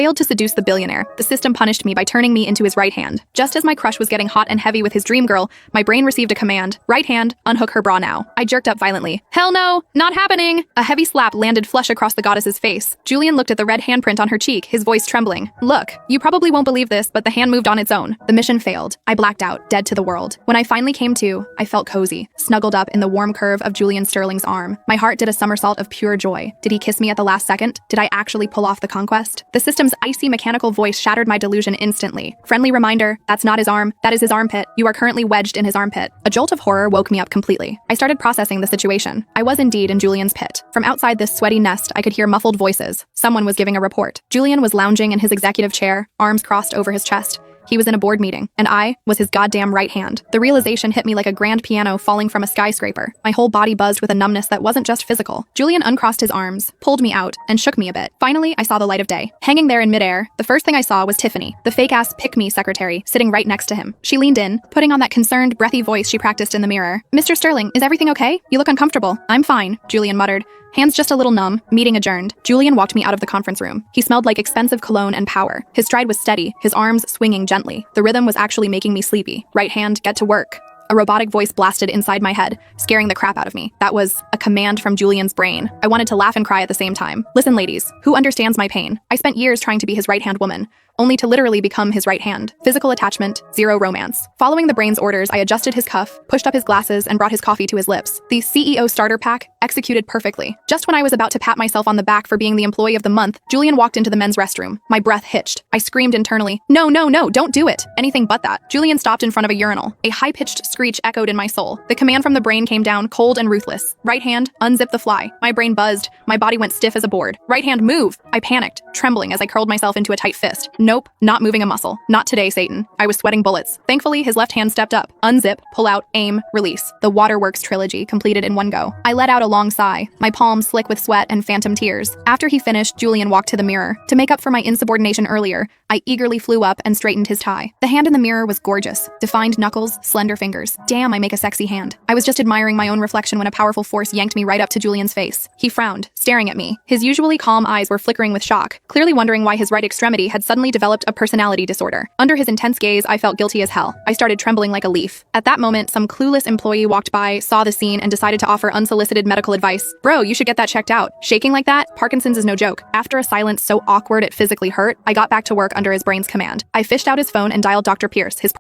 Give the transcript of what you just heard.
Failed to seduce the billionaire. The system punished me by turning me into his right hand. Just as my crush was getting hot and heavy with his dream girl, my brain received a command. Right hand, unhook her bra now. I jerked up violently. Hell no, not happening! A heavy slap landed flush across the goddess's face. Julian looked at the red handprint on her cheek, his voice trembling. Look, you probably won't believe this, but the hand moved on its own. The mission failed. I blacked out, dead to the world. When I finally came to, I felt cozy, snuggled up in the warm curve of Julian Sterling's arm. My heart did a somersault of pure joy. Did he kiss me at the last second? Did I actually pull off the conquest? The system's icy mechanical voice shattered my delusion instantly. Friendly reminder, that's not his arm, that is his armpit. You are currently wedged in his armpit. A jolt of horror woke me up completely. I started processing the situation. I was indeed in Julian's pit. From outside this sweaty nest, I could hear muffled voices. Someone was giving a report. Julian was lounging in his executive chair, arms crossed over his chest. He was in a board meeting, and I was his goddamn right hand. The realization hit me like a grand piano falling from a skyscraper. My whole body buzzed with a numbness that wasn't just physical. Julian uncrossed his arms, pulled me out, and shook me a bit. Finally, I saw the light of day. Hanging there in midair, the first thing I saw was Tiffany, the fake-ass pick-me secretary, sitting right next to him. She leaned in, putting on that concerned, breathy voice she practiced in the mirror. Mr. Sterling, is everything okay? You look uncomfortable. I'm fine, Julian muttered. Hands just a little numb, meeting adjourned. Julian walked me out of the conference room. He smelled like expensive cologne and power. His stride was steady, his arms swinging gently. The rhythm was actually making me sleepy. Right hand, get to work. A robotic voice blasted inside my head, scaring the crap out of me. That was a command from Julian's brain. I wanted to laugh and cry at the same time. Listen, ladies, who understands my pain? I spent years trying to be his right-hand woman, only to literally become his right hand. Physical attachment, zero romance. Following the brain's orders, I adjusted his cuff, pushed up his glasses, and brought his coffee to his lips. The CEO starter pack executed perfectly. Just when I was about to pat myself on the back for being the employee of the month, Julian walked into the men's restroom. My breath hitched. I screamed internally, no, no, no, don't do it. Anything but that. Julian stopped in front of a urinal. A high-pitched screech echoed in my soul. The command from the brain came down cold and ruthless. Right hand, unzip the fly. My brain buzzed. My body went stiff as a board. Right hand, move. I panicked, trembling as I curled myself into a tight fist. Nope, not moving a muscle. Not today, Satan. I was sweating bullets. Thankfully, his left hand stepped up. Unzip, pull out, aim, release. The Waterworks trilogy completed in one go. I let out a long sigh, my palms slick with sweat and phantom tears. After he finished, Julian walked to the mirror. To make up for my insubordination earlier, I eagerly flew up and straightened his tie. The hand in the mirror was gorgeous. Defined knuckles, slender fingers. Damn, I make a sexy hand. I was just admiring my own reflection when a powerful force yanked me right up to Julian's face. He frowned, staring at me. His usually calm eyes were flickering with shock, clearly wondering why his right extremity had suddenly developed a personality disorder. Under his intense gaze, I felt guilty as hell. I started trembling like a leaf. At that moment, some clueless employee walked by, saw the scene, and decided to offer unsolicited medical advice. Bro, you should get that checked out. Shaking like that? Parkinson's is no joke. After a silence so awkward it physically hurt, I got back to work under his brain's command. I fished out his phone and dialed Dr. Pierce, his